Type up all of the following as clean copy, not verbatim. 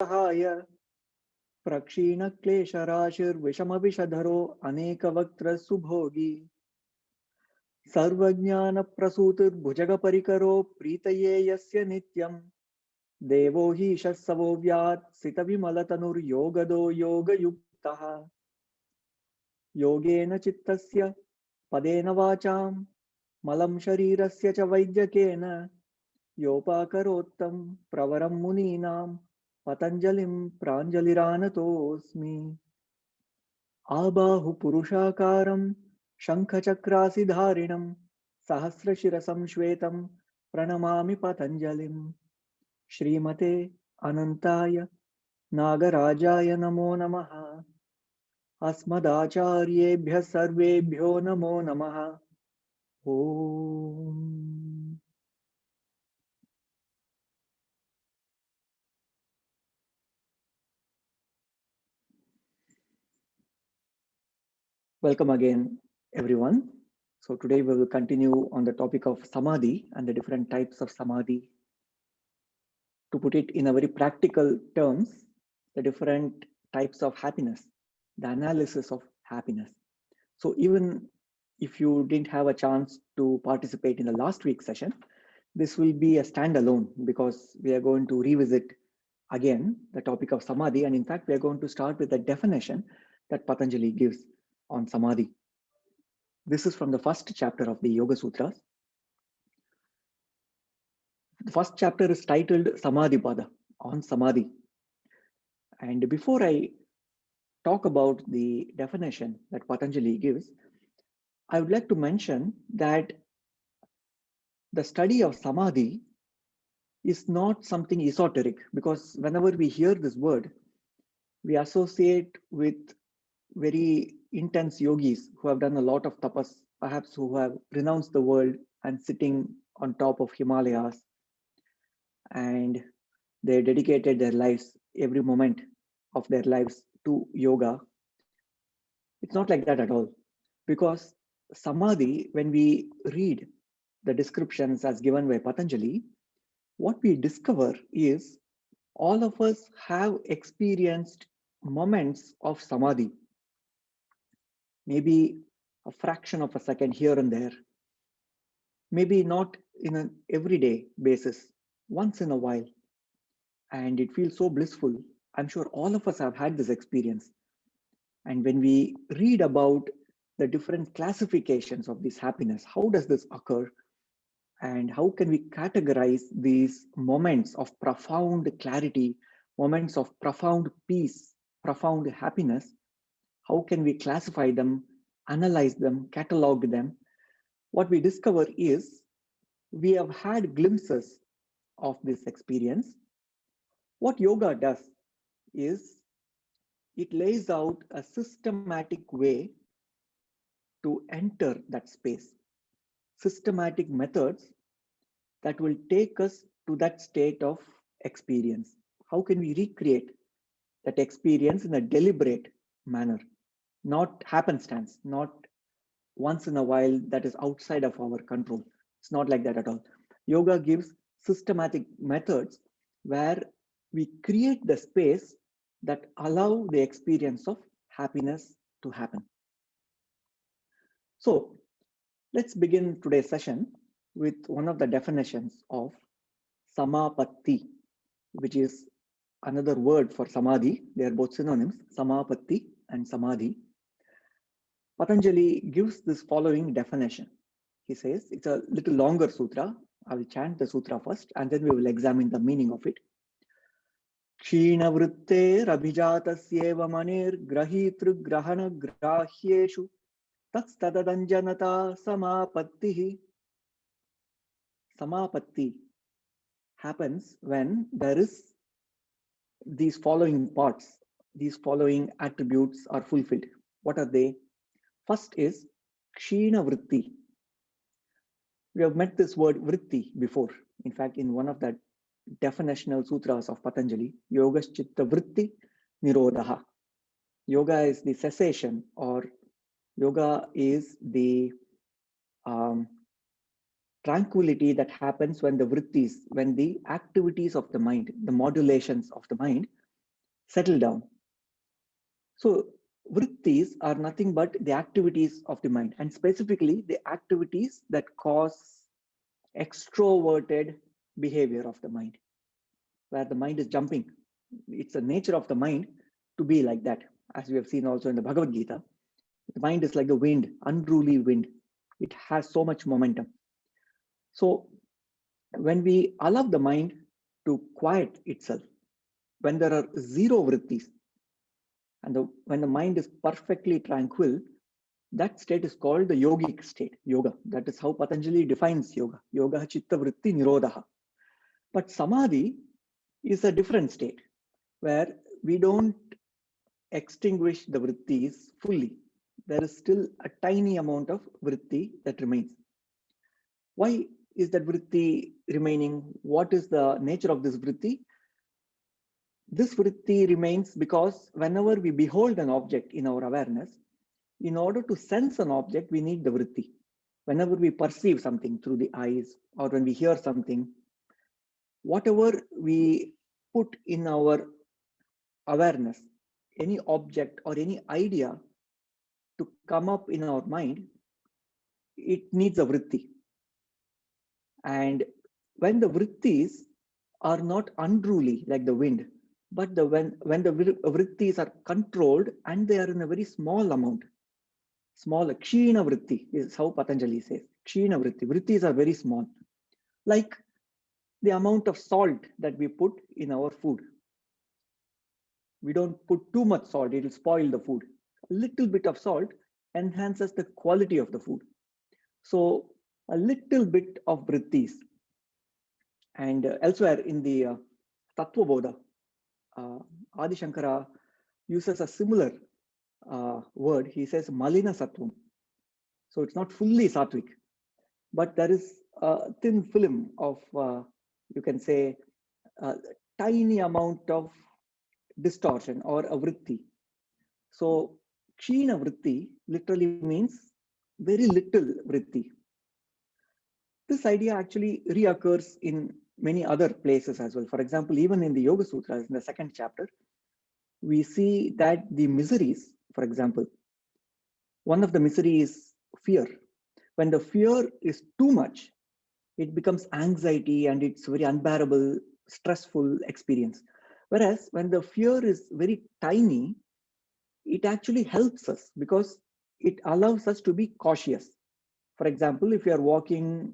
सहाय प्रक्षीणक्लेशराशिर्विषमविषधरो अनेकवक्त्र सुभोगी सर्वज्ञानप्रसूतिर्भुजगपरिकरो प्रीतये यस्य नित्यम् देवो हि शस्सवो व्यात् सितविमलतनुर्योगदो योगयुक्तः योगेन चित्तस्य पदेन वाचां मलं शरीरस्य च वैद्यकेन योपाकरोत्तं प्रवरं मुनीनां पतञ्जलिं प्राञ्जलिरानतोऽस्मि आबाहुपुरुषाकारं शङ्खचक्रासिधारिणं सहस्रशिरसं श्वेतं प्रणमामि पतञ्जलिं श्रीमते अनन्ताय नागराजाय नमो नमः अस्मदाचार्येभ्यः सर्वेभ्यो नमो नमः ॐ Welcome again, everyone. So today we will continue on the topic of samadhi and the different types of samadhi. To put it in a very practical terms, the different types of happiness, the analysis of happiness. So even if you didn't have a chance to participate in the last week's session, this will be a standalone because we are going to revisit again the topic of samadhi. And in fact, we are going to start with the definition that Patanjali gives on samadhi. This is from the first chapter of the Yoga Sutras. The first chapter is titled Samadhi Pada, on samadhi. And before I talk about the definition that Patanjali gives, I would like to mention that the study of samadhi is not something esoteric, because whenever we hear this word, we associate with very intense yogis who have done a lot of tapas, perhaps who have renounced the world and sitting on top of Himalayas, and they dedicated their lives, every moment of their lives, to yoga. It's not like that at all, because samadhi, when we read the descriptions as given by Patanjali, what we discover is all of us have experienced moments of samadhi, maybe a fraction of a second here and there, maybe not in an everyday basis, once in a while, and it feels so blissful. I'm sure all of us have had this experience. And when we read about the different classifications of this happiness, how does this occur? And how can we categorize these moments of profound clarity, moments of profound peace, profound happiness? How can we classify them, analyze them, catalog them? What we discover is we have had glimpses of this experience. What yoga does is it lays out a systematic way to enter that space, systematic methods that will take us to that state of experience. How can we recreate that experience in a deliberate manner, not happenstance, not once in a while that is outside of our control? It's not like that at all. Yoga gives systematic methods where we create the space that allow the experience of happiness to happen. So let's begin today's session with one of the definitions of samapatti, which is another word for samadhi. They are both synonyms, samapatti and samadhi. Patanjali gives this following definition. He says, it's a little longer sutra. I will chant the sutra first and then we will examine the meaning of it. क्षीणवृत्तेरभिजातस्येव मनिर्ग्रहीतृग्रहणग्राह्येषु तत्स्तदञ्जनता samapattiः. Samapatti happens when there is these following parts, these following attributes are fulfilled. What are they? First is kshina vritti. We have met this word vritti before. In fact, in one of the definitional sutras of Patanjali, yogaschitta vritti nirodha. Yoga is the cessation, or yoga is the tranquility that happens when the vrittis, when the activities of the mind, the modulations of the mind settle down. So vrittis are nothing but the activities of the mind, and specifically the activities that cause extroverted behavior of the mind, where the mind is jumping. It's the nature of the mind to be like that. As we have seen also in the Bhagavad Gita, the mind is like the wind, unruly wind. It has so much momentum. So when we allow the mind to quiet itself, when there are zero vrittis, and when the mind is perfectly tranquil, that state is called the yogic state, yoga. That is how Patanjali defines yoga. Yoga chitta vritti nirodha. But samadhi is a different state where we don't extinguish the vrittis fully. There is still a tiny amount of vritti that remains. Why is that vritti remaining? What is the nature of this vritti? This vritti remains because whenever we behold an object in our awareness, in order to sense an object, we need the vritti. Whenever we perceive something through the eyes, or when we hear something, whatever we put in our awareness, any object or any idea to come up in our mind, it needs a vritti. And when the vrittis are not unruly like the wind, but when the vrittis are controlled and they are in a very small amount, small, kshina vritti is how Patanjali says. Kshina vritti. Vrittis are very small, like the amount of salt that we put in our food. We don't put too much salt, it will spoil the food. A little bit of salt enhances the quality of the food. So a little bit of vrittis. And elsewhere in the Tattva Bodha, Adi Shankara uses a similar word. He says Malina Sattvam. So it's not fully sattvic, but there is a thin film of, you can say, a tiny amount of distortion or a vritti. So kshina vritti literally means very little vritti. This idea actually reoccurs in many other places as well. For example, even in the Yoga Sutras, in the second chapter, we see that the miseries, for example, one of the miseries is fear. When the fear is too much, it becomes anxiety and it's very unbearable, stressful experience. Whereas when the fear is very tiny, it actually helps us because it allows us to be cautious. For example, if you are walking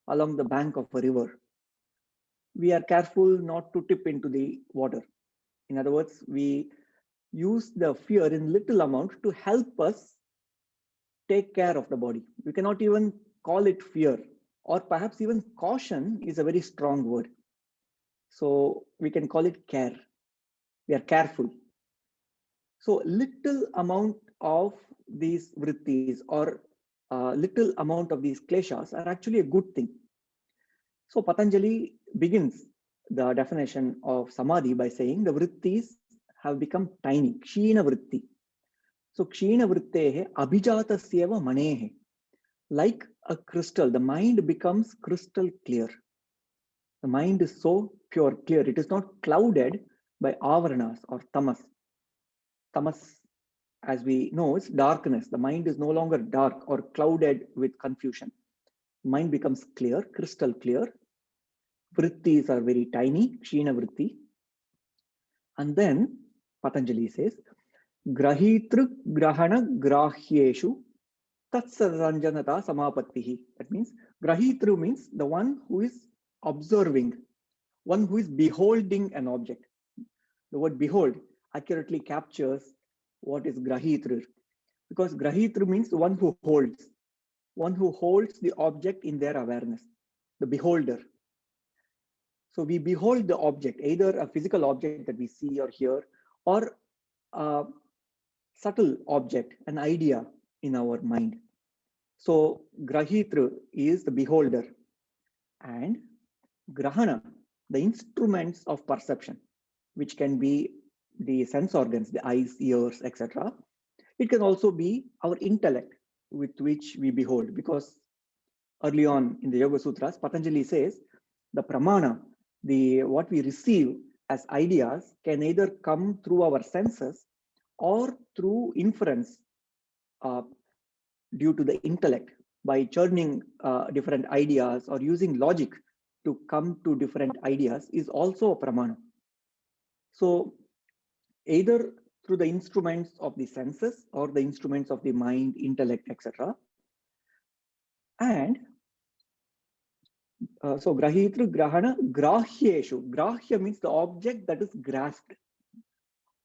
along the bank of a river, we are careful not to tip into the water. In other words, we use the fear in little amount to help us take care of the body. We cannot even call it fear, or perhaps even caution is a very strong word. So we can call it care. We are careful. So little amount of these vrittis or little amount of these kleshas are actually a good thing. So Patanjali begins the definition of samadhi by saying the vrittis have become tiny, kshina vritti. So kshina vrittehe abhijatasyeva manehe. Like a crystal, the mind becomes crystal clear. The mind is so pure, clear. It is not clouded by avaranas or tamas. Tamas, as we know, is darkness. The mind is no longer dark or clouded with confusion. Mind becomes clear, crystal clear. Vrittis are very tiny, kshina vritti. And then Patanjali says, grahitru grahana grahyeshu tatsaranjanata samapattihi. That means grahitru means the one who is observing, one who is beholding an object. The word behold accurately captures what is grahitru, because grahitru means the one who holds the object in their awareness, the beholder. So we behold the object, either a physical object that we see or hear, or a subtle object, an idea in our mind. So grahitru is the beholder, and grahana, the instruments of perception, which can be the sense organs, the eyes, ears, etc. It can also be our intellect with which we behold, because early on in the Yoga Sutras, Patanjali says the pramana, what we receive as ideas can either come through our senses or through inference uh, due to the intellect by churning different ideas or using logic to come to different ideas is also a pramana. So either through the instruments of the senses or the instruments of the mind, intellect, etc. And so grahitru, grahana, grahyeshu. Grahya means the object that is grasped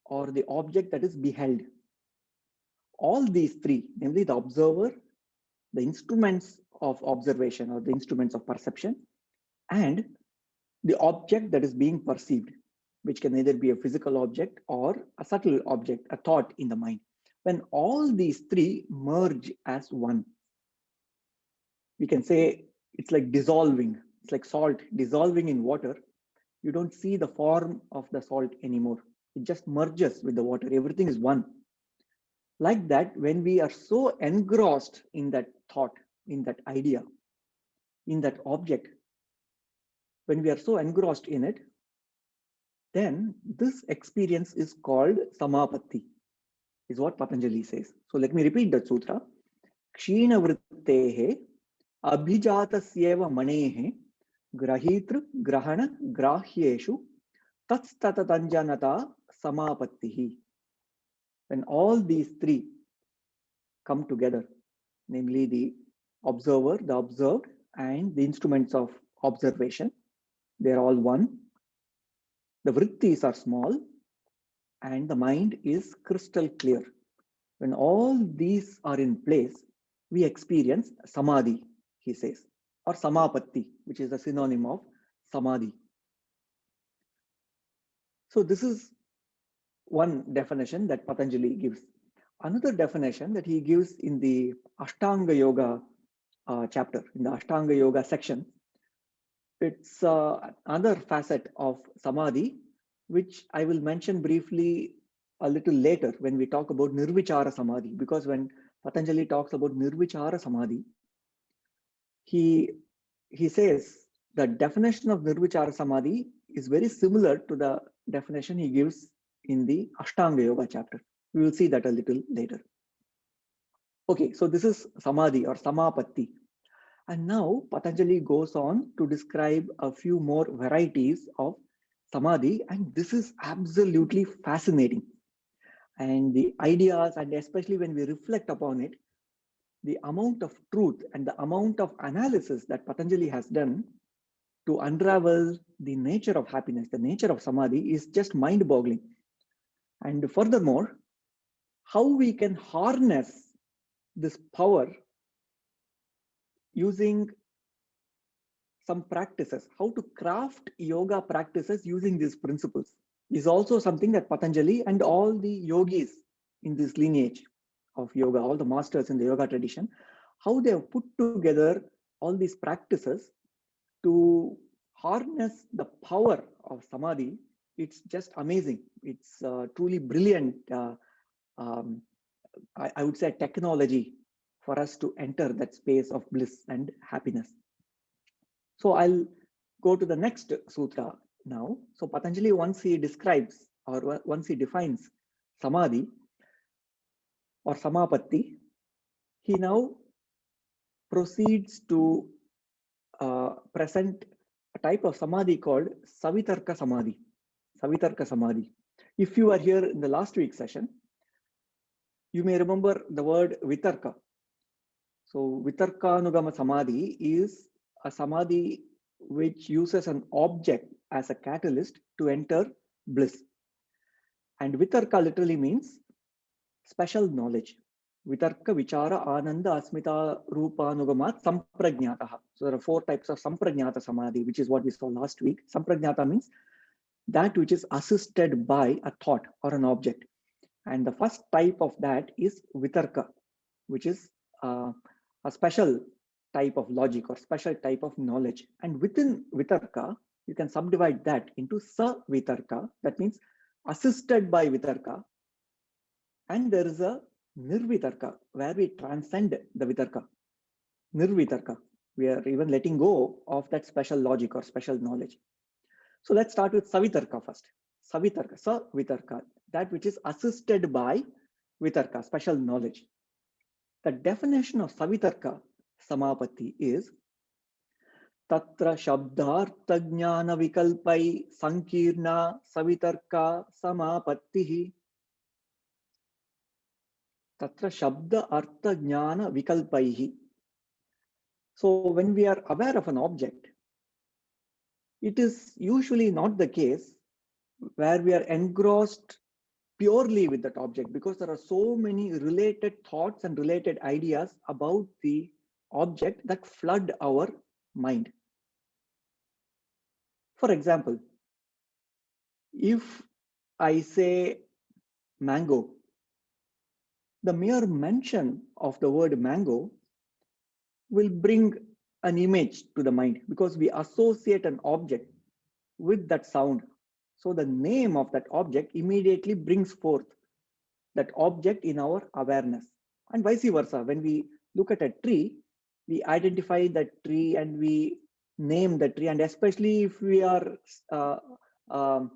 or the object that is beheld. All these three, namely the observer, the instruments of observation or the instruments of perception, and the object that is being perceived, which can either be a physical object or a subtle object, a thought in the mind. When all these three merge as one, we can say it's like dissolving. It's like salt dissolving in water. You don't see the form of the salt anymore. It just merges with the water. Everything is one. Like that, when we are so engrossed in that thought, in that idea, in that object, when we are so engrossed in it, then this experience is called samapatti, is what Patanjali says. So let me repeat that sutra. Kshina vrittehe abhijatasyeva manehe grahitru grahana grahyeshu tatstatatanjanata samapattihi. When all these three come together, namely the observer, the observed, and the instruments of observation, they're all one. The vrittis are small and the mind is crystal clear. When all these are in place, we experience samadhi, he says, or samapatti, which is a synonym of samadhi. So this is one definition that Patanjali gives. Another definition that he gives in the Ashtanga Yoga chapter, in the Ashtanga Yoga section, it's another facet of samadhi, which I will mention briefly a little later when we talk about nirvichara samadhi, because when Patanjali talks about nirvichara samadhi, he says the definition of nirvichara samadhi is very similar to the definition he gives in the Ashtanga Yoga chapter. We will see that a little later. Okay, so this is samadhi or samapatti. And now Patanjali goes on to describe a few more varieties of samadhi, and this is absolutely fascinating. And the ideas, and especially when we reflect upon it, the amount of truth and the amount of analysis that Patanjali has done to unravel the nature of happiness, the nature of samadhi, is just mind-boggling. And furthermore, how we can harness this power using some practices, how to craft yoga practices using these principles, is also something that Patanjali and all the yogis in this lineage of yoga, all the masters in the yoga tradition, how they have put together all these practices to harness the power of samadhi. It's just amazing. It's truly brilliant. I would say technology for us to enter that space of bliss and happiness. So I'll go to the next sutra now. So Patanjali, once he describes or once he defines samadhi or samapatti, he now proceeds to present a type of samadhi called savitarka samadhi. Savitarka samadhi. If you are here in the last week's session, you may remember the word vitarka. So vitarkanugama samadhi is a samadhi which uses an object as a catalyst to enter bliss. And vitarka literally means special knowledge. Vitarka, vichara, ananda, asmita, rupanugamat, samprajnataha. So there are 4 types of samprajnata samadhi, which is what we saw last week. Samprajnata means that which is assisted by a thought or an object. And the first type of that is vitarka, which is a special type of logic or special type of knowledge. And within vitarka, you can subdivide that into sa-vitarka, that means assisted by vitarka. And there is a nirvitarka, where we transcend the vitarka. Nirvitarka, we are even letting go of that special logic or special knowledge. So let's start with Savitarka first. Savitarka, Savitarka, that which is assisted by Vitarka, special knowledge. The definition of Savitarka Samapatti is Tatra Shabdartha Jnana Vikalpai Sankirna Savitarka Samapattihi. Tatra Shabda Artha Jnana Vikalpaihi. So when we are aware of an object, it is usually not the case where we are engrossed purely with that object, because there are so many related thoughts and related ideas about the object that flood our mind. For example, if I say mango, the mere mention of the word mango will bring an image to the mind because we associate an object with that sound. So the name of that object immediately brings forth that object in our awareness, and vice versa. When we look at a tree, we identify that tree and we name the tree. And especially if we are uh, um,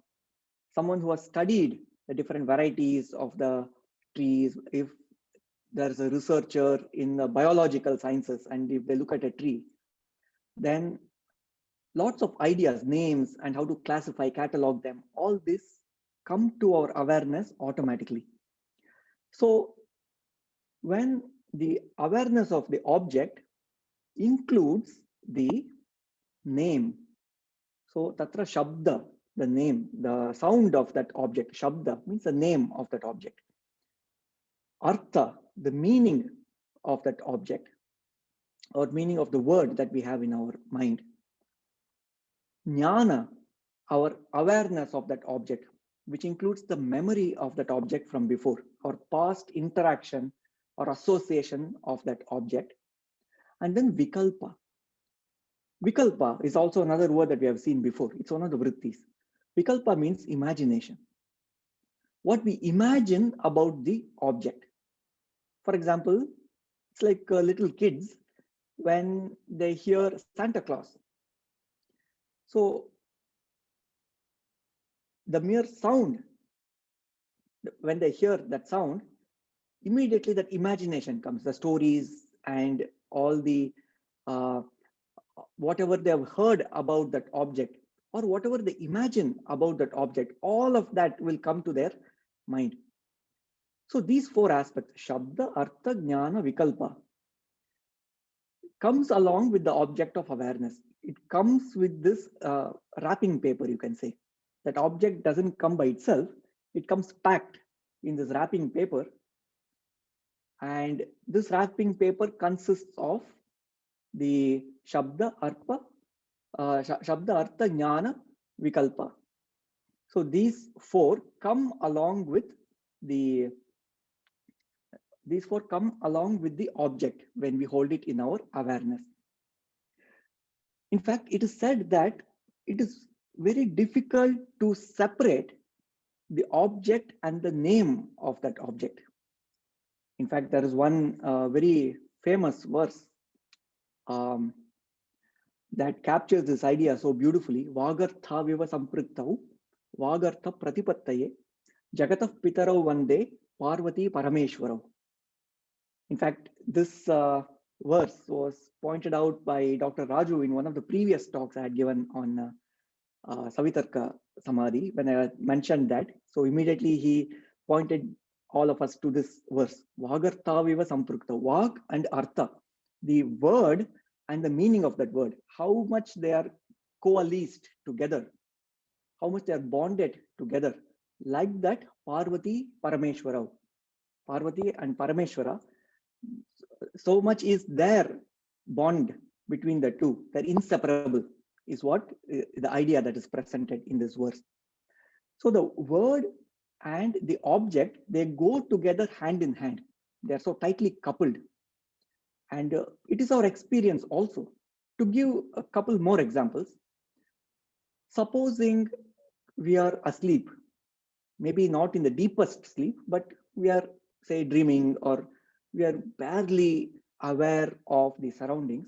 someone who has studied the different varieties of the trees, if there's a researcher in the biological sciences and if they look at a tree, then lots of ideas, names, and how to classify, catalog them, all this come to our awareness automatically. So when the awareness of the object includes the name, so tatra shabda, the name, the sound of that object, shabda means the name of that object, artha, the meaning of that object or meaning of the word that we have in our mind, jnana, our awareness of that object, which includes the memory of that object from before, or past interaction or association of that object. And then vikalpa. Vikalpa is also another word that we have seen before. It's one of the vrittis. Vikalpa means imagination. What we imagine about the object. For example, it's like little kids when they hear Santa Claus. So the mere sound, when they hear that sound, immediately that imagination comes, the stories and all the whatever they have heard about that object or whatever they imagine about that object, all of that will come to their mind. So these four aspects, Shabda, Artha, Jnana, Vikalpa, comes along with the object of awareness. It comes with this wrapping paper, you can say. That object doesn't come by itself, it comes packed in this wrapping paper. And this wrapping paper consists of the Shabda, Shabda, Artha, Jnana, Vikalpa. So these four come along with the object when we hold it in our awareness. In fact, it is said that it is very difficult to separate the object and the name of that object. In fact, there is one very famous verse that captures this idea so beautifully. Vagartha viva sampriktau, Vagartha pratipattaye, Jagatah pitarau vande, Parvati parameshwarau. In fact, this verse was pointed out by Dr. Raju in one of the previous talks I had given on Savitarka Samadhi when I mentioned that. So immediately he pointed all of us to this verse. Vagartha viva samprukta. Vag and artha, the word and the meaning of that word, how much they are coalesced together, how much they are bonded together. Like that, Parvati Parameshwara. Parvati and Parameshwara, so much is their bond between the two. They're inseparable, is what the idea that is presented in this verse. So the word and the object, they go together hand in hand. They're so tightly coupled. And it is our experience also. To give a couple more examples, supposing we are asleep, maybe not in the deepest sleep, but we are, say, dreaming, or we are barely aware of the surroundings.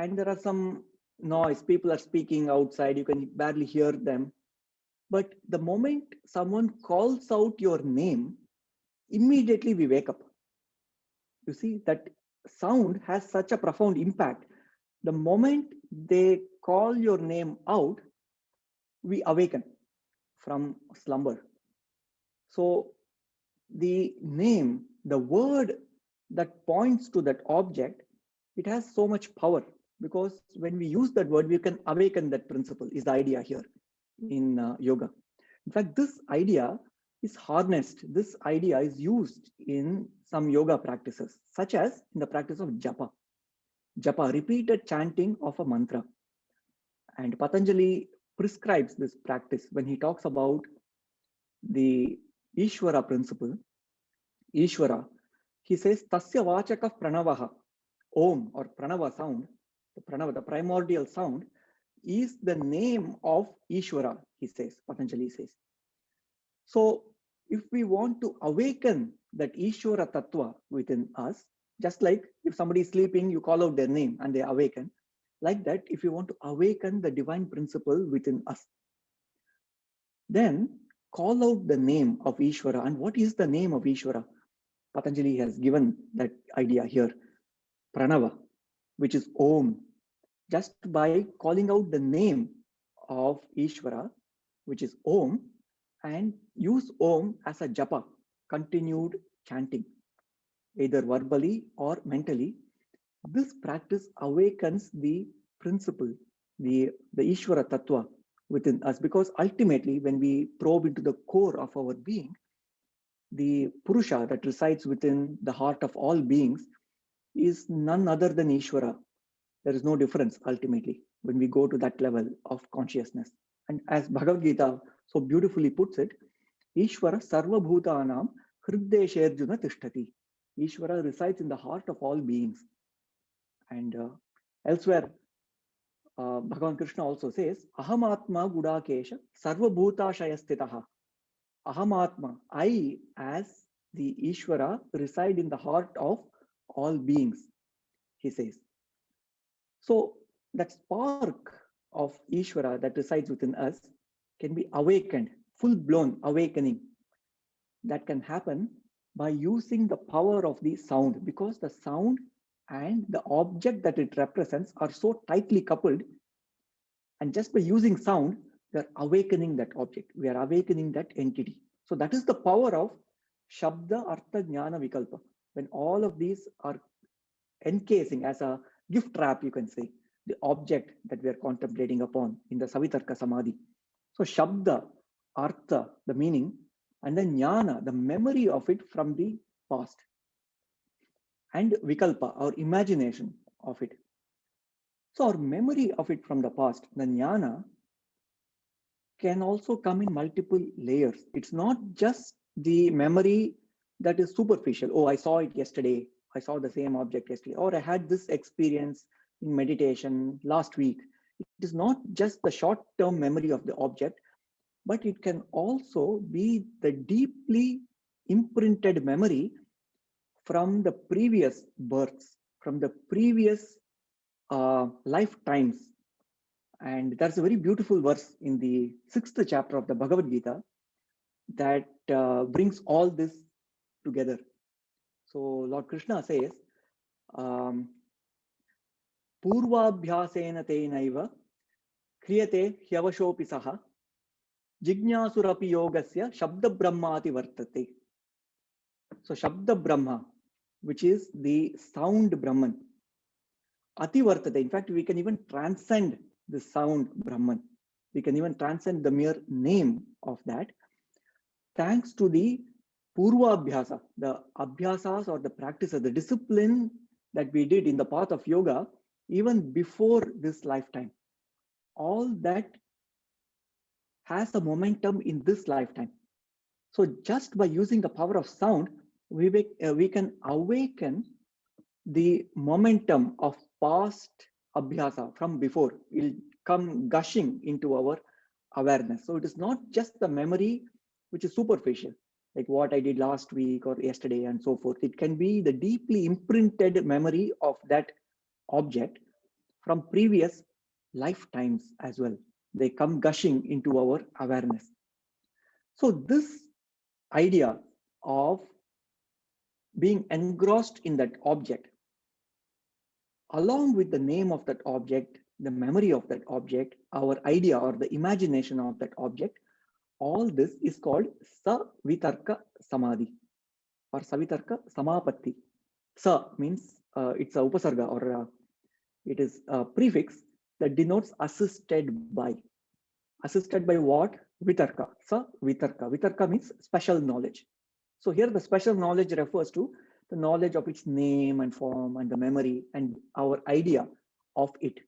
And there are some noise, people are speaking outside, you can barely hear them. But the moment someone calls out your name, immediately we wake up. You see, that sound has such a profound impact. The moment they call your name out, we awaken from slumber. So the name, the word that points to that object, it has so much power, because when we use that word, we can awaken that principle, is the idea here in yoga. In fact, this idea is harnessed, this idea is used in some yoga practices, such as in the practice of japa. Japa, repeated chanting of a mantra. And Patanjali prescribes this practice when he talks about the Ishvara principle. Ishvara, he says, Tasya vachaka pranavaha, Om or Pranava sound, the Pranava, the primordial sound, is the name of Ishvara, he says, Patanjali says. So if we want to awaken that Ishvara Tattva within us, just like if somebody is sleeping, you call out their name and they awaken, like that, if you want to awaken the divine principle within us, then call out the name of Ishvara. And what is the name of Ishvara? Patanjali has given that idea here, Pranava, which is Om. Just by calling out the name of Ishvara, which is Om, and use Om as a japa, continued chanting, either verbally or mentally, this practice awakens the principle, the Ishvara Tattva within us, because ultimately when we probe into the core of our being, the Purusha that resides within the heart of all beings is none other than Ishvara. There is no difference ultimately when we go to that level of consciousness. And as Bhagavad Gita so beautifully puts it, Ishvara sarva bhutanam hriddesherjuna tishtati. Ishvara resides in the heart of all beings. And elsewhere, Bhagavan Krishna also says, Ahamatma gudakesha sarva bhutashayastitaha. Ahamatma, I as the Ishvara reside in the heart of all beings, he says. So that spark of Ishvara that resides within us can be awakened, full-blown awakening. That can happen by using the power of the sound, because the sound and the object that it represents are so tightly coupled. And just by using sound, we are awakening that object. We are awakening that entity. So that is the power of Shabda, Artha, Jnana, Vikalpa. When all of these are encasing as a gift wrap, you can say, the object that we are contemplating upon in the Savitarka Samadhi. So Shabda, Artha, the meaning, and then Jnana, the memory of it from the past, and Vikalpa, our imagination of it. So our memory of it from the past, the Jnana, can also come in multiple layers. It's not just the memory that is superficial. Oh, I saw it yesterday. I saw the same object yesterday, or I had this experience in meditation last week. It is not just the short-term memory of the object, but it can also be the deeply imprinted memory from the previous births, from the previous lifetimes. And that's a very beautiful verse in the 6th chapter of the Bhagavad Gita that brings all this together. So Lord Krishna says, Purvabhyasena tenaiva kriyate hyavashopi saha jignasurapi yogasya shabda brahmati vartate. So Shabda Brahma, which is the sound Brahman, Ati Vartate. In fact, we can even transcend the sound Brahman. We can even transcend the mere name of that, thanks to the Purva Abhyasa, the Abhyasas or the practices, the discipline that we did in the path of yoga, even before this lifetime. All that has a momentum in this lifetime. So just by using the power of sound, we can awaken the momentum of past abhyasa from before. It will come gushing into our awareness. So it is not just the memory which is superficial, like what I did last week or yesterday and so forth. It can be the deeply imprinted memory of that object from previous lifetimes as well. They come gushing into our awareness. So this idea of being engrossed in that object, along with the name of that object, the memory of that object, our idea or the imagination of that object, all this is called Savitarka Samadhi or Savitarka Samapatti. Sa means it's a upasarga, or it is a prefix that denotes assisted by. Assisted by what? Vitarka. Sa Vitarka. Vitarka means special knowledge. So here the special knowledge refers to the knowledge of its name and form and the memory and our idea of it.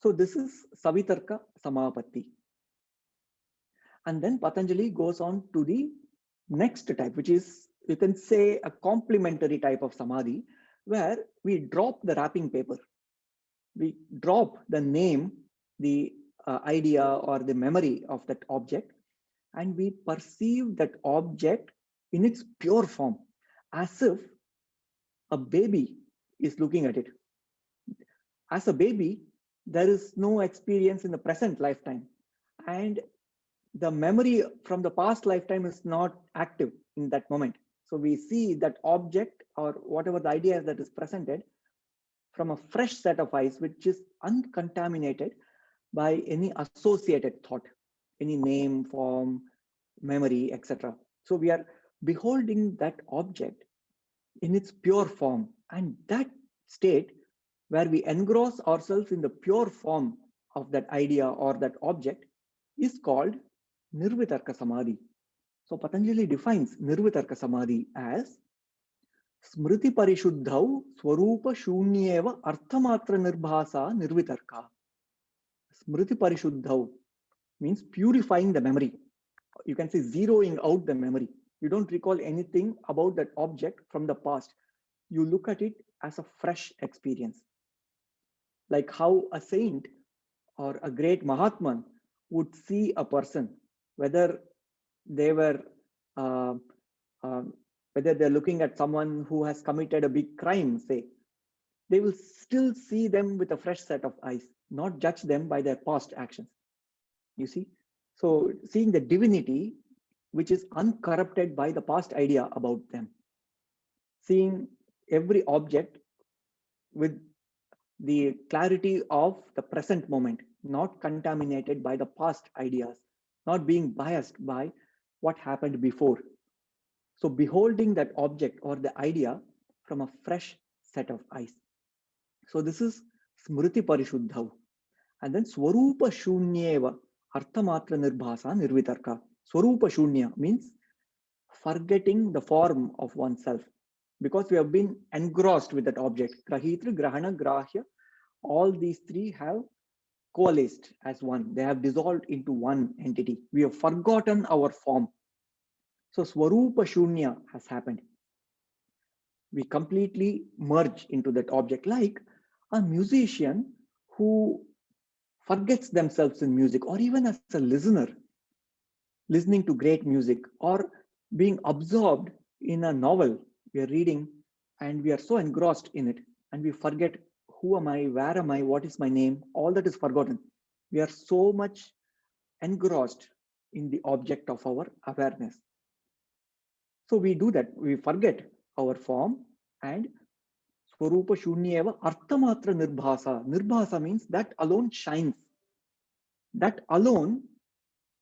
So this is Savitarka Samapatti. And then Patanjali goes on to the next type, which is, you can say, a complementary type of Samadhi, where we drop the wrapping paper. We drop the name, the idea or the memory of that object, and we perceive that object in its pure form, as if a baby is looking at it. As a baby, there is no experience in the present lifetime, and the memory from the past lifetime is not active in that moment. So we see that object or whatever the idea that is presented from a fresh set of eyes, which is uncontaminated by any associated thought, any name, form, memory, etc. So we are beholding that object in its pure form, and that state where we engross ourselves in the pure form of that idea or that object is called Nirvitarka Samadhi. So Patanjali defines Nirvitarka Samadhi as Smriti Parishuddhau Swarupa Shunyeva Arthamatra Nirbhasa Nirvitarka. Smriti Parishuddhau means purifying the memory. You can say zeroing out the memory. You don't recall anything about that object from the past. You look at it as a fresh experience. Like how a saint or a great Mahatman would see a person, whether they were uh, uh, whether they're looking at someone who has committed a big crime, say, they will still see them with a fresh set of eyes, not judge them by their past actions. You see? So seeing the divinity, which is uncorrupted by the past idea about them. Seeing every object with the clarity of the present moment, not contaminated by the past ideas, not being biased by what happened before. So beholding that object or the idea from a fresh set of eyes. So this is Smriti Parishuddhav. And then Swarupa Shunyeva Arthamatra Nirbhasa Nirvitarka. Swarupa Shunya means forgetting the form of oneself, because we have been engrossed with that object. Grahitra, Grahana, Grahya, all these three have coalesced as one. They have dissolved into one entity. We have forgotten our form. So Swarupa Shunya has happened. We completely merge into that object, like a musician who forgets themselves in music, or even as a listener listening to great music, or being absorbed in a novel we are reading, and we are so engrossed in it and we forget who am I, where am I, what is my name, all that is forgotten. We are so much engrossed in the object of our awareness. So we do that, we forget our form, and Swarupa Shunyeva Arthamatra Nirbhasa. Nirbhasa means that alone shines. That alone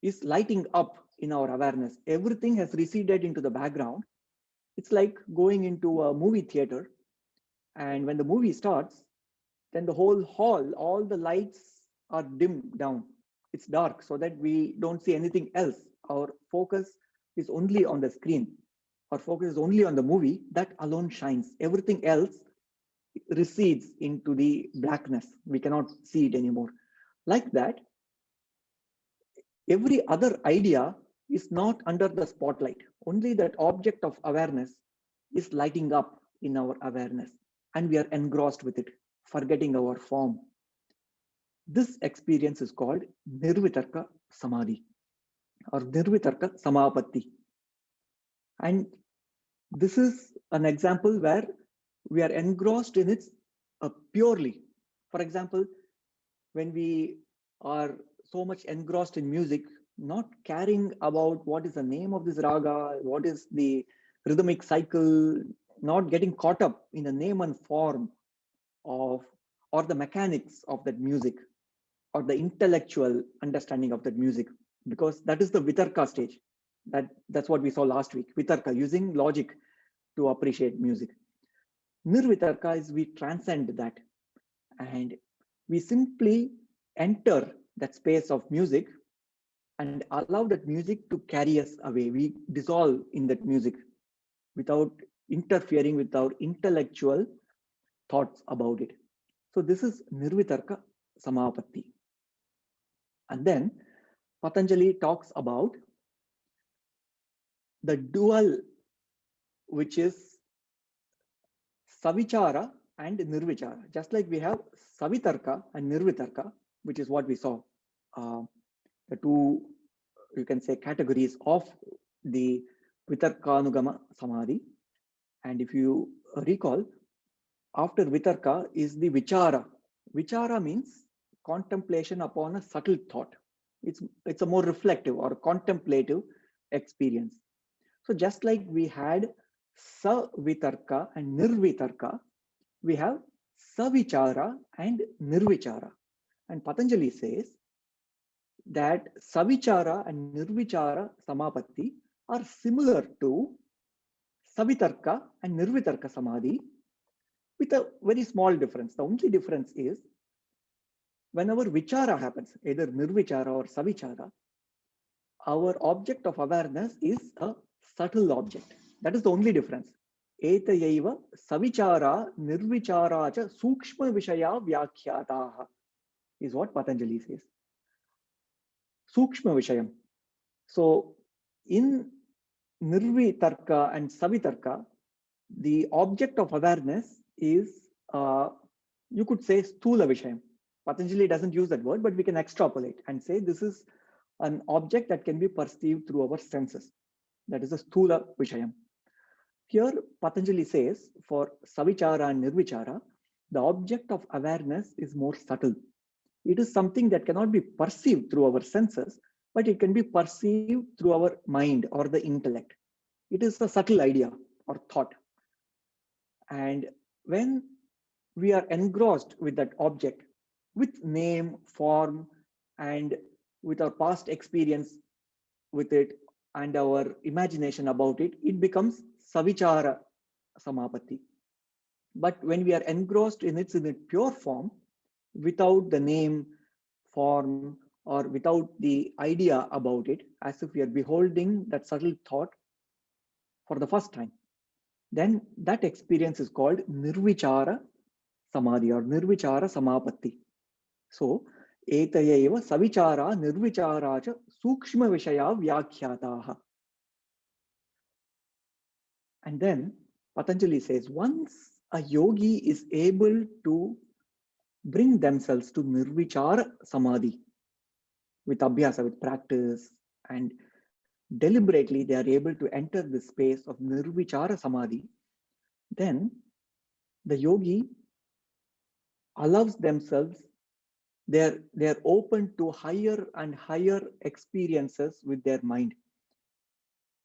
is lighting up in our awareness. Everything has receded into the background. It's like going into a movie theater, and when the movie starts, then the whole hall, all the lights are dimmed down. It's dark so that we don't see anything else. Our focus is only on the screen. Our focus is only on the movie. That alone shines. Everything else recedes into the blackness. We cannot see it anymore. Like that, every other idea is not under the spotlight. Only that object of awareness is lighting up in our awareness, and we are engrossed with it, forgetting our form. This experience is called Nirvitarka Samadhi or Nirvitarka Samapatti. And this is an example where we are engrossed in it purely. For example, when we are so much engrossed in music, not caring about what is the name of this raga, what is the rhythmic cycle, not getting caught up in the name and form of or the mechanics of that music or the intellectual understanding of that music, because that is the vitarka stage. That's what we saw last week. Vitarka, using logic to appreciate music. Nirvitarka is we transcend that and we simply enter that space of music and allow that music to carry us away. We dissolve in that music without interfering with our intellectual thoughts about it. So this is Nirvitarka Samapatti. And then Patanjali talks about the dual, which is Savichara and Nirvichara. Just like we have Savitarka and Nirvitarka, which is what we saw, the two, you can say, categories of the Vitarkanugama Samadhi. And if you recall, after Vitarka is the Vichara. Vichara means contemplation upon a subtle thought. It's a more reflective or contemplative experience. So just like we had Savitarka and Nirvitarka, we have Savichara and Nirvichara. And Patanjali says that Savichara and Nirvichara Samapatti are similar to Savitarka and Nirvitarka Samadhi, with a very small difference. The only difference is whenever Vichara happens, either Nirvichara or Savichara, our object of awareness is a subtle object. That is the only difference. Etayaiva Savichara Nirvichara cha Sukshma Vishaya Vyakhyataha is what Patanjali says. Sukshma Vishayam. So in Nirvitarka and Savitarka, the object of awareness is, you could say, Sthula Vishayam. Patanjali doesn't use that word, but we can extrapolate and say this is an object that can be perceived through our senses. That is a Sthula Vishayam. Here, Patanjali says for Savichara and Nirvichara, the object of awareness is more subtle. It is something that cannot be perceived through our senses, but it can be perceived through our mind or the intellect. It is a subtle idea or thought. And when we are engrossed with that object, with name, form, and with our past experience with it and our imagination about it, it becomes Savichara Samapatti. But when we are engrossed in its pure form, without the name, form, or without the idea about it, as if we are beholding that subtle thought for the first time, then that experience is called Nirvichara Samadhi or Nirvichara Samapatti. So, etayaiva Savichara Nirvichara cha Sukshma Vishaya Vyakhyataha. And then Patanjali says, once a yogi is able to bring themselves to Nirvichara Samadhi with abhyasa, with practice, and deliberately they are able to enter the space of Nirvichara Samadhi, then the yogi allows themselves, they're open to higher and higher experiences with their mind.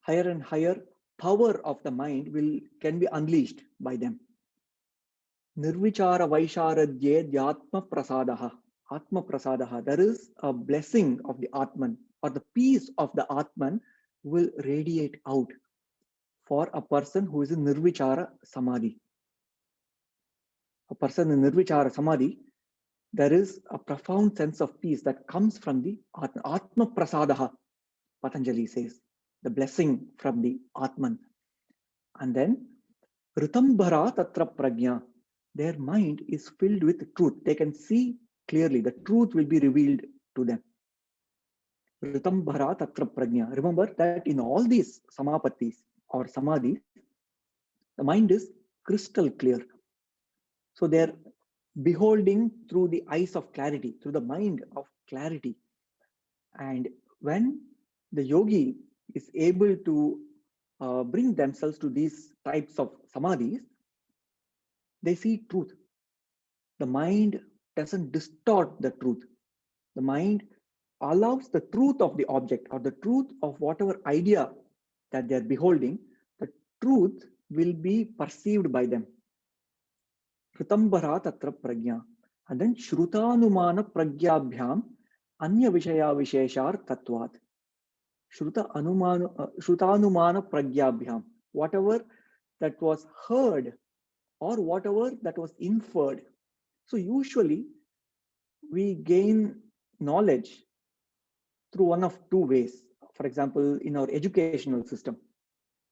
Higher and higher power of the mind can be unleashed by them. Nirvichara Vaisharadye Dhyatma Prasadaha. Atma Prasadaha. There is a blessing of the Atman, or the peace of the Atman will radiate out for a person who is in Nirvichara Samadhi. A person in Nirvichara Samadhi, there is a profound sense of peace that comes from the Atma Prasadaha, Patanjali says, the blessing from the Atman. And then Ritambhara Tatra Prajna, their mind is filled with truth. They can see clearly, the truth will be revealed to them. Ritambhara Tatra Prajna. Remember that in all these Samapattis or Samadhis, the mind is crystal clear. So they're beholding through the eyes of clarity, through the mind of clarity. And when the yogi is able to bring themselves to these types of samadhis, they see truth. The mind doesn't distort the truth. The mind allows the truth of the object or the truth of whatever idea that they're beholding, the truth will be perceived by them. Shrutambara tatra prajna. And then Shrutanumana pragyabhyam anya vishaya visheshar tattvat. Shrutanumana pragyabhyam. Whatever that was heard or whatever that was inferred. So usually we gain knowledge through one of two ways. For example, in our educational system,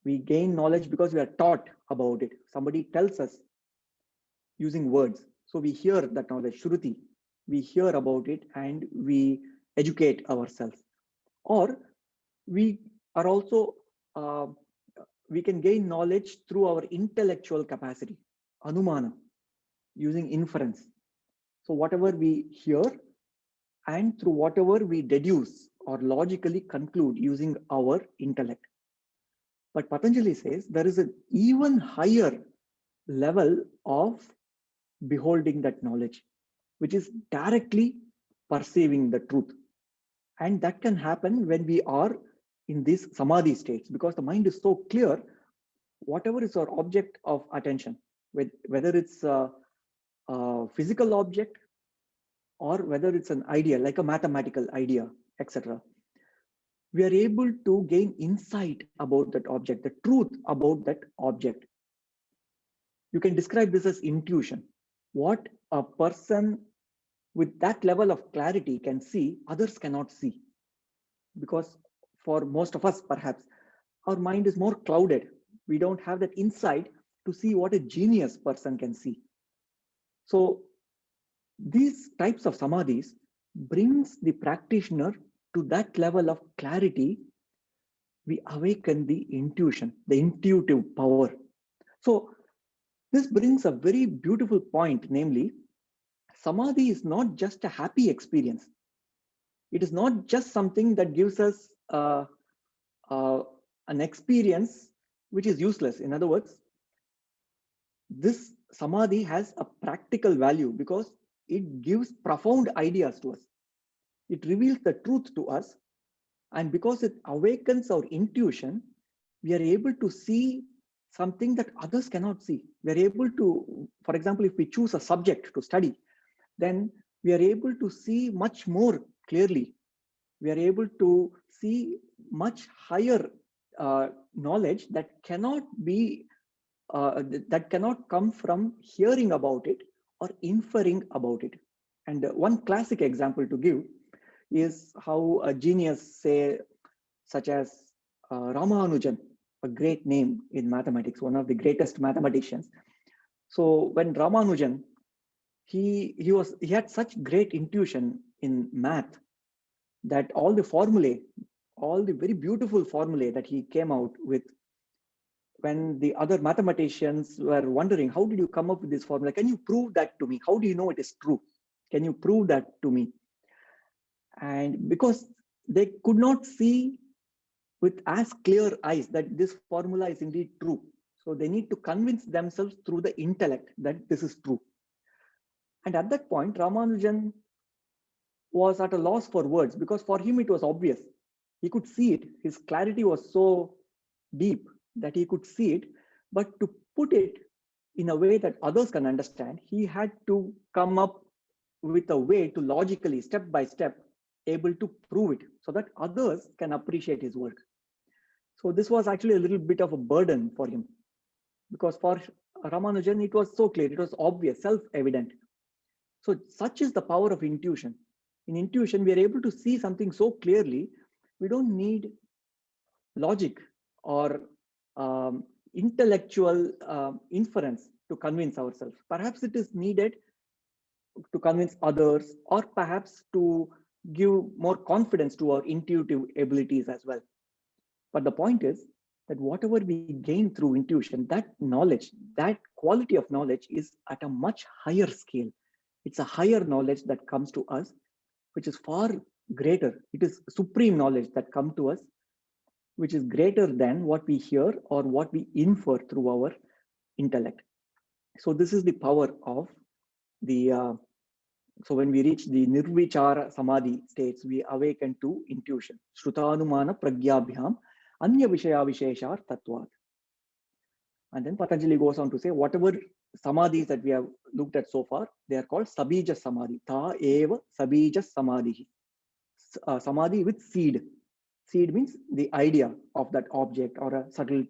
we gain knowledge because we are taught about it. Somebody tells us using words. So we hear that knowledge, Shruti, we hear about it and we educate ourselves. Or we are also, we can gain knowledge through our intellectual capacity, Anumana, using inference. So whatever we hear and through whatever we deduce or logically conclude using our intellect. But Patanjali says there is an even higher level of beholding that knowledge, which is directly perceiving the truth. And that can happen when we are in these samadhi states, because the mind is so clear, whatever is our object of attention, whether it's a physical object or whether it's an idea, like a mathematical idea, etc. We are able to gain insight about that object, the truth about that object. You can describe this as intuition. What a person with that level of clarity can see, others cannot see. Because for most of us, perhaps, our mind is more clouded. We don't have that insight to see what a genius person can see. So these types of samadhis brings the practitioner to that level of clarity. We awaken the intuition, the intuitive power. So this brings a very beautiful point, namely, samadhi is not just a happy experience. It is not just something that gives us an experience which is useless. In other words, this samadhi has a practical value because it gives profound ideas to us. It reveals the truth to us. And because it awakens our intuition, we are able to see something that others cannot see. We are able to, for example, if we choose a subject to study, then we are able to see much more clearly. We are able to see much higher knowledge that cannot be, that cannot come from hearing about it or inferring about it. And one classic example to give is how a genius, say, such as Ramanujan, a great name in mathematics, one of the greatest mathematicians. So when Ramanujan, he had such great intuition in math that all the formulae, all the very beautiful formulae that he came out with, when the other mathematicians were wondering, how did you come up with this formula? Can you prove that to me? How do you know it is true? Can you prove that to me? And because they could not see with as clear eyes that this formula is indeed true. So they need to convince themselves through the intellect that this is true. And at that point, Ramanujan was at a loss for words because for him it was obvious. He could see it. His clarity was so deep that he could see it. But to put it in a way that others can understand, he had to come up with a way to logically, step by step, able to prove it so that others can appreciate his work. So this was actually a little bit of a burden for him, because for Ramanujan, it was so clear, it was obvious, self-evident. So such is the power of intuition. In intuition, we are able to see something so clearly, we don't need logic or intellectual inference to convince ourselves. Perhaps it is needed to convince others, or perhaps to give more confidence to our intuitive abilities as well. But the point is that whatever we gain through intuition, that knowledge, that quality of knowledge is at a much higher scale. It's a higher knowledge that comes to us, which is far greater. It is supreme knowledge that comes to us, which is greater than what we hear or what we infer through our intellect. So this is the power of the So when we reach the nirvichara samadhi states, we awaken to intuition. Shrutanumana pragyabhyam anya vishaya visheshar tattvat. And then Patanjali goes on to say, whatever samadhis that we have looked at so far, they are called sabija samadhi. Ta eva sabija samadhi. Samadhi with seed. Seed means the idea of that object or a subtle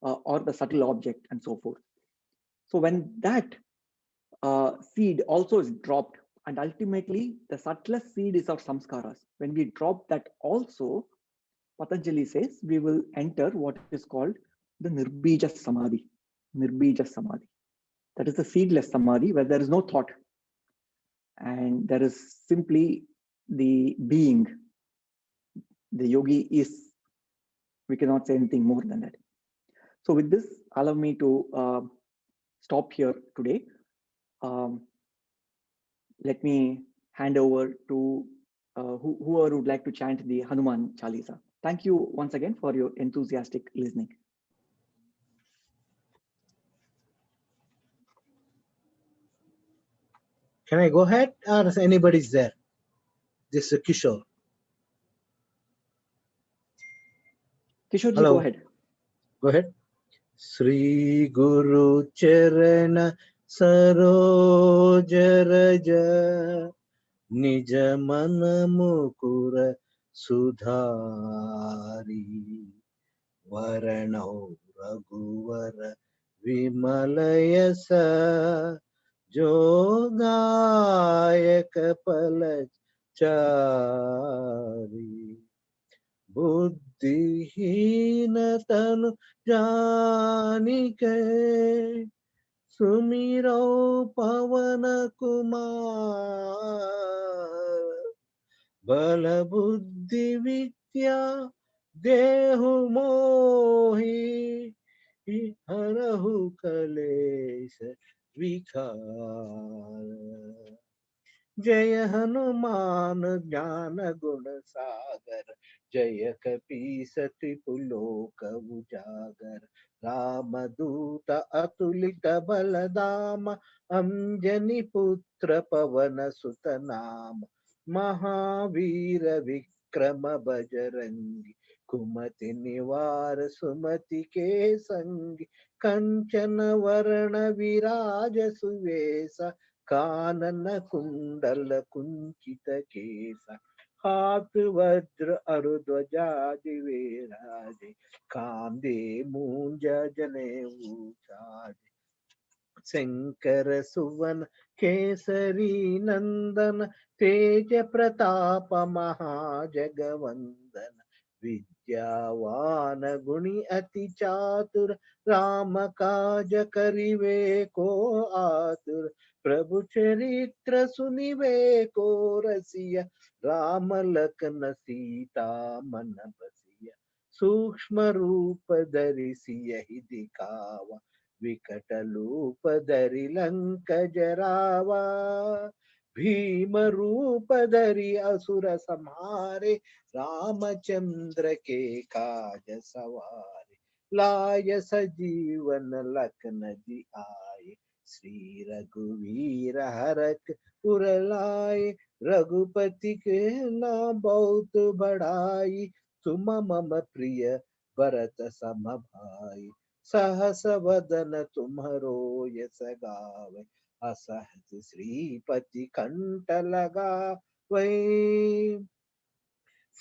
or the subtle object and so forth. So when that seed also is dropped, and ultimately the subtlest seed is our samskaras. When we drop that also, Patanjali says we will enter what is called the nirbija samadhi. Nirbija samadhi. That is the seedless samadhi where there is no thought and there is simply the being. The yogi is, we cannot say anything more than that. So with this, allow me to stop here today. Let me hand over to whoever would like to chant the Hanuman Chalisa. Thank you once again for your enthusiastic listening. Can I go ahead or is anybody's there? This is Kishore. Kishore ji, Hello. go ahead. Go ahead. Sri Guru Charana Saroj Raja Nija Mana Mukura Sudhari Varanau Raghuvara Vimalayasa Jogayaka Palachari बुद्धिहीन तनु जानिके सुमिरो पवन कुमार बल बुद्धि विद्या देहु मोहि हरहु कलेश विकार जय हनुमान ज्ञान गुण सागर जय कपीसति पुलोक उजागर रामदूत अतुलित बलधाम अंजनी पुत्र पवन सुत नाम महावीर विक्रम बजरंगी कुमति निवार सुमति के संगी कंचन वरण विराज सुवेसा कानन कुंडल कुंचित केसा हाथ वज्र अरुध्वजा दिवेराजे कांदे मूंज जनेऊ साजे शंकर सुवन केसरी नंदन तेज प्रताप महाजगवंदन विद्यावान गुणी अति चातुर राम काज करिवे को आतुर प्रभु चरित्र सुनिवे को रसिया राम लखन सीता मन बसिया सूक्ष्म रूप धरि सियहि दिखावा विकट रूप धरि लंक जरावा भीम रूप धरि असुर संहारे रामचंद्र के काज सवारे लाय सजीवन लखन जी आए श्री रघुवीर हरख पुर लाए रघुपति के नाम बहुत बढ़ाई तुम मम प्रिय भरत सम भाई सहस वदन तुम्हरो यस गावे असहज श्रीपति कंठ लगावे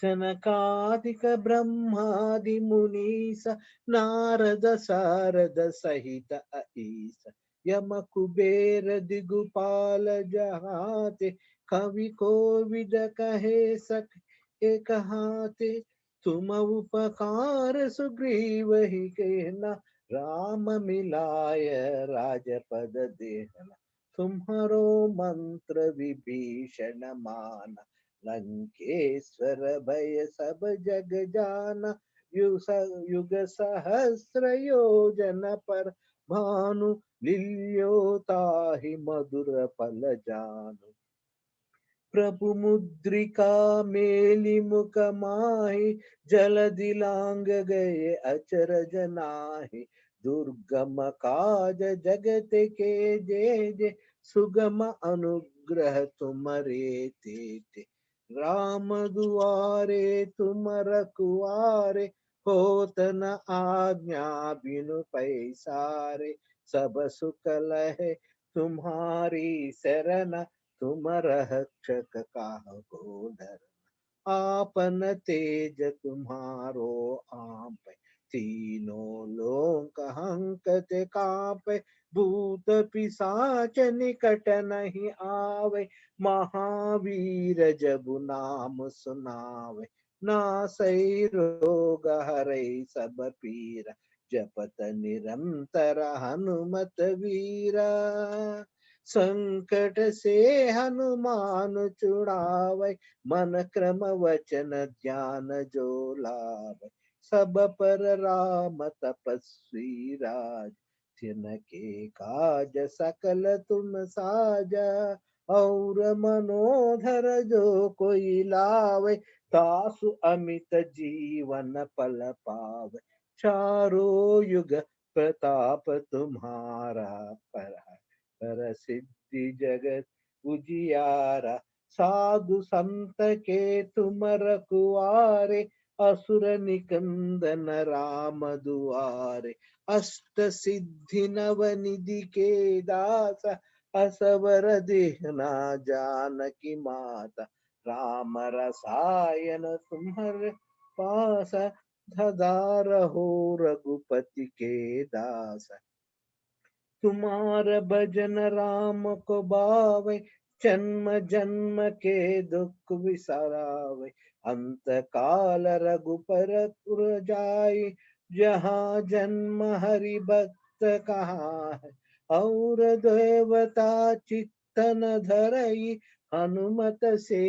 सनकादिक ब्रह्मादि मुनीस नारद सारद सहित अईस यम कुबेर दिगुपाल जहाते कवि कोविद कहे सक एक हाथे तुम उपकार सुग्रीव ही कहना राम मिलाय राजपद देहना तुम्हारो मंत्र विभीषण माना लंकेश्वर भय सब जग जाना युग सहस्र योजन पर भानु लील्यो ताहि मधुर फल जानु प्रभु मुद्रिका मेलि मुख माहि जल दिलांग गए अचरज नाहि दुर्गम काज जगत के जे सुगम अनुग्रह तुम्हारे तेते, राम दुआरे तुम रखवारे, होत न आज्ञा बिनु पैसारे, सब सुख लहे तुम्हारी शरण, तुम रक्षक काहू डर, आपन तेज तुम्हारो आप, तीनों लोक हंकते कापे, भूत पिशाच निकट नहीं आवे, महावीर जब नाम सुनावे, नासै रोग हरै सब पीरा, जपत निरंतर हनुमत वीरा, संकट से हनुमान छुड़ावे, मन क्रम वचन ध्यान जो लावे, सब पर राम तपस्वी राज, तिनके काज सकल तुम साजा, और मनोधर जो कोई लावे, तासु अमित जीवन पल पावे, चारों युग प्रताप तुम्हारा, पर सिद्धि जगत उजियारा, साधु संत के तुम रखवारे, असुर निकंदन राम दुआरे, अष्ट सिद्धि नव निधि के दास, असवर देहना जानकी माता, राम रसायन तुम्हर पास, सदा रहो रघुपति के दास, तुम्हार भजन राम को भावे, जन्म जन्म के दुख विसरावे, अंत काल रघुपर पुर जाई, जहाँ जन्म हरि भक्त कहाँ है, और देवता चित्तन धरई, हनुमत से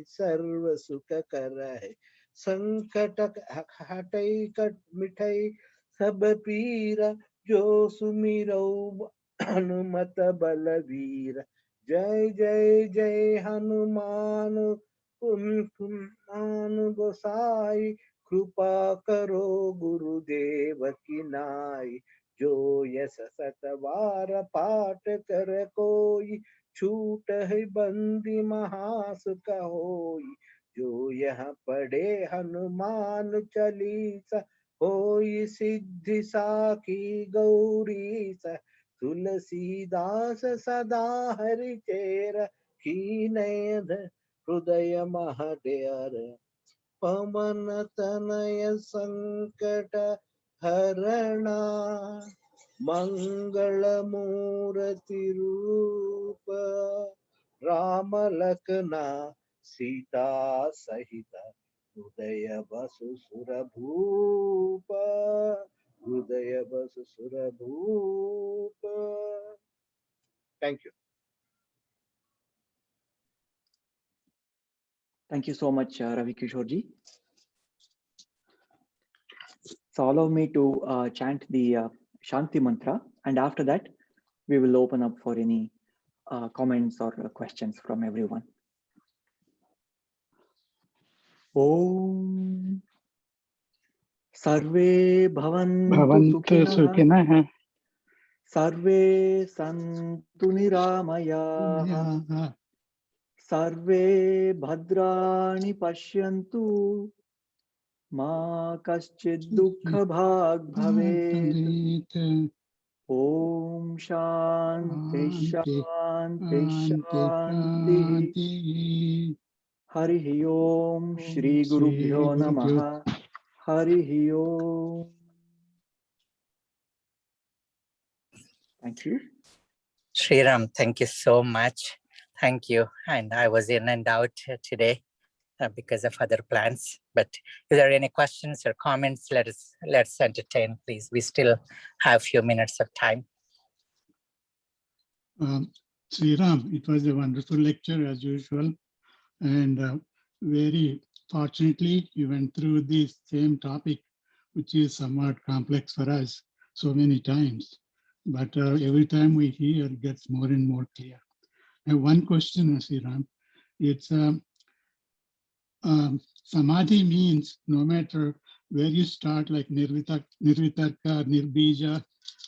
सर्व सुख करहि, संकट हटई कट मिटई सब पीरा, जो सुमिरौ हनुमत बलवीर, जय जय जय हनुमान हनुमान गोसाई, कृपा करो गुरुदेव की नाई, जो यस सतवार पाठ कर कोई, छूट है बंदी महासुख होई, जो यह पढ़े हनुमान चालीसा, होई सिद्धि साखी गौरी स, तुलसीदास सदा हरि चेर, कीनय हृदय महदेर, पवन तनय संकट हरणा, मंगल मूर्ति रूप, राम लखना सीता सहित, हृदय बसु सुर भूप, हृदय बसु सुर भूप. Thank you. Thank you so much, Ravi Kishorji. So allow me to chant the Shanti mantra, and after that, we will open up for any comments or questions from everyone. Om Sarve Bhavantu Sukhinah, Sarve Santu Niramayah, Sarve Bhadrani Pashyantu, Ma Kaschid Dukkha Bhag Bhavet. Om Shanti Shanti Shanti. Harihi Om Shri Gurubhyo Namaha. Harihi Om. Thank you. Sriram, thank you so much. Thank you. And I was in and out today because of other plans. But if there are any questions or comments, let's entertain, please. We still have a few minutes of time. Sriram, it was a wonderful lecture as usual. And very fortunately, you went through the same topic, which is somewhat complex for us so many times. But every time we hear, it gets more and more clear. I have one question, Sriram. It's samadhi means no matter where you start, like nirvitarka, nirbija,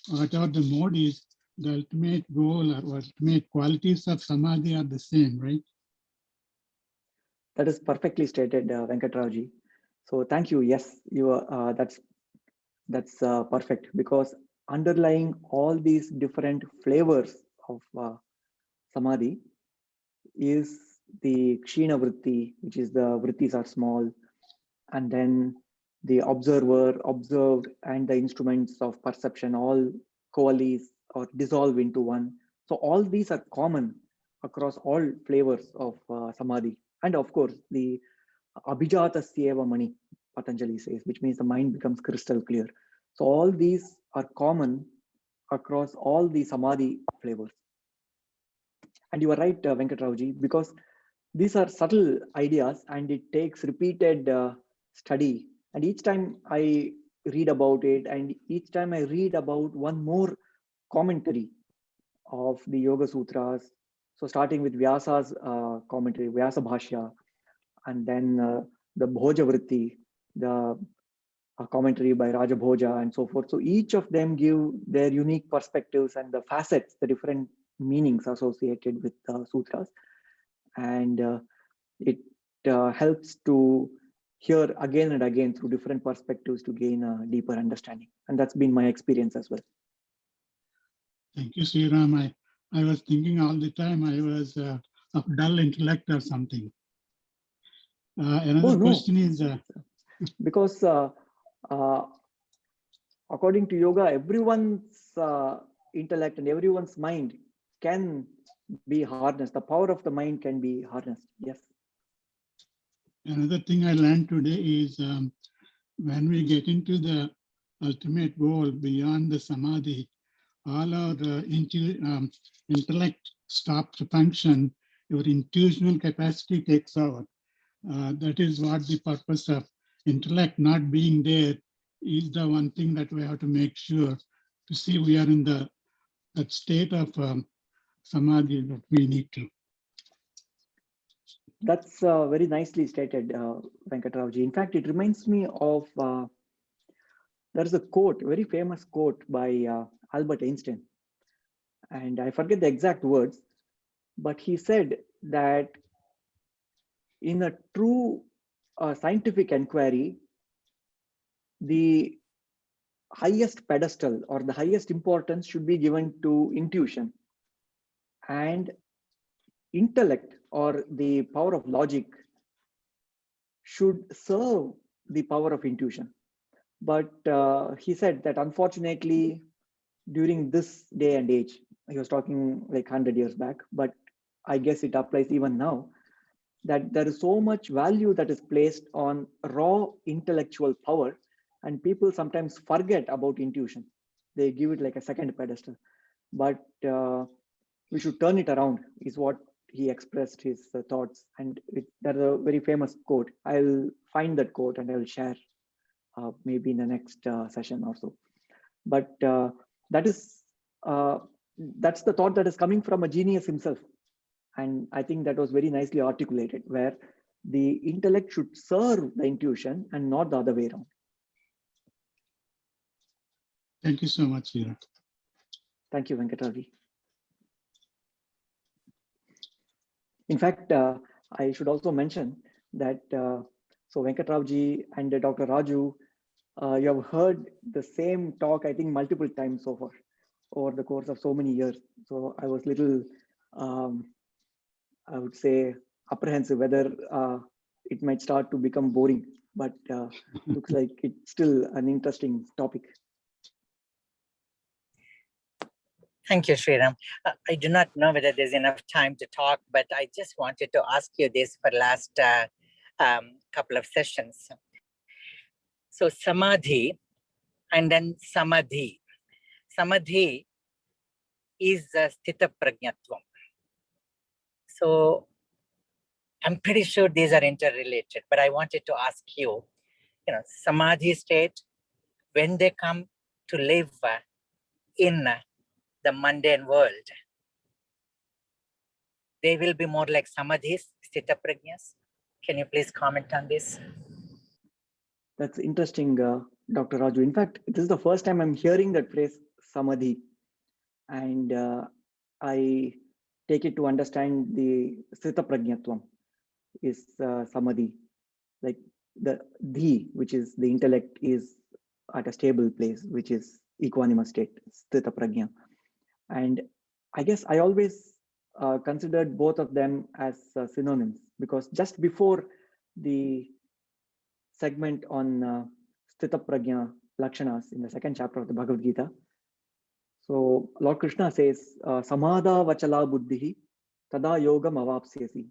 whatever the mode is, the ultimate goal or ultimate qualities of samadhi are the same, right? That is perfectly stated, Venkatrauji. So thank you. Yes, you are. That's perfect, because underlying all these different flavors of samadhi is the kshina vritti, which is the vrittis are small, and then the observer, observed, and the instruments of perception all coalesce or dissolve into one. So all these are common across all flavors of samadhi. And of course, the abhijatasyeva mani, Patanjali says, which means the mind becomes crystal clear. So all these are common across all the samadhi flavors. And you are right, Venkatrauji, because these are subtle ideas and it takes repeated study. And each time I read about it, and each time I read about one more commentary of the Yoga Sutras. So starting with Vyasa's commentary, Vyasa Bhashya, and then the Bhoja Vritti, the commentary by Raja Bhoja, and so forth. So each of them give their unique perspectives and the facets, the different meanings associated with the sutras. And it helps to hear again and again through different perspectives to gain a deeper understanding. And that's been my experience as well. Thank you, Sriram. I was thinking all the time I was of dull intellect or something. Another question is... because according to yoga, everyone's intellect and everyone's mind can be harnessed. The power of the mind can be harnessed. Yes. Another thing I learned today is when we get into the ultimate goal beyond the samadhi, all our intellect stops to function, your intuitional capacity takes over. That is what the purpose of intellect not being there is, the one thing that we have to make sure to see we are in that state of samadhi that we need to. That's very nicely stated, Venkatrauji. In fact, it reminds me of, there is a quote, a very famous quote by Albert Einstein. And I forget the exact words, but he said that in a true scientific inquiry, the highest pedestal or the highest importance should be given to intuition, and intellect or the power of logic should serve the power of intuition. But he said that unfortunately, during this day and age, he was talking like 100 years back, but I guess it applies even now, that there is so much value that is placed on raw intellectual power, and people sometimes forget about intuition. They give it like a second pedestal. But we should turn it around, is what he expressed his thoughts. And that's a very famous quote. I'll find that quote and I will share maybe in the next session or so. But that's the thought that is coming from a genius himself. And I think that was very nicely articulated, where the intellect should serve the intuition and not the other way around. Thank you so much, Veera. Thank you, Venkatravi. In fact, I should also mention that, so Venkatravi and Dr. Raju, you have heard the same talk, I think, multiple times so far over the course of so many years. So I was little, I would say, apprehensive whether it might start to become boring, but looks like it's still an interesting topic. Thank you, Sriram. I do not know whether there's enough time to talk, but I just wanted to ask you this for last couple of sessions. So samadhi and then samadhi. Samadhi is sthita prajnatvam. So I'm pretty sure these are interrelated, but I wanted to ask you, samadhi state, when they come to live in the mundane world, they will be more like samadhis, sthita prajnas. Can you please comment on this? That's interesting, Dr. Raju. In fact, this is the first time I'm hearing that phrase samadhi. and I take it to understand the Sthita Pragnatvam is Samadhi, like the which is the intellect is at a stable place, which is equanimous state, Sthita Prajna. And I guess I always considered both of them as synonyms, because just before the segment on Sthita Prajna Lakshanas in the second chapter of the Bhagavad Gita, so Lord Krishna says, Samadha Vachala Buddhihi Tada Yogam Avapsyasi.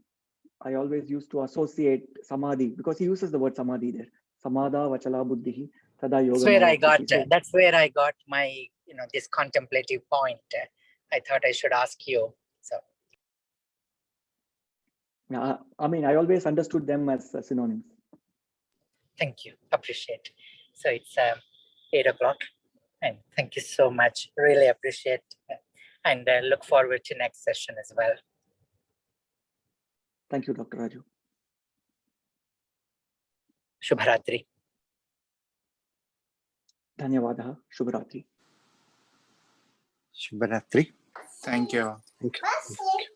I always used to associate Samadhi, because he uses the word Samadhi there. Samadha Vachala Buddhihi Tada Yogam That's where I got. Avapsyasi. So, That's where I got my, this contemplative point. I thought I should ask you. So I mean, I always understood them as synonyms. thank you. Appreciate. So it's 8 o'clock, and thank you so much. Really appreciate, and look forward to next session as well. Thank you, Dr. Raju. Shubharatri. Dhanyavadaha. Shubharatri. Shubharatri. Thank you. Thank you.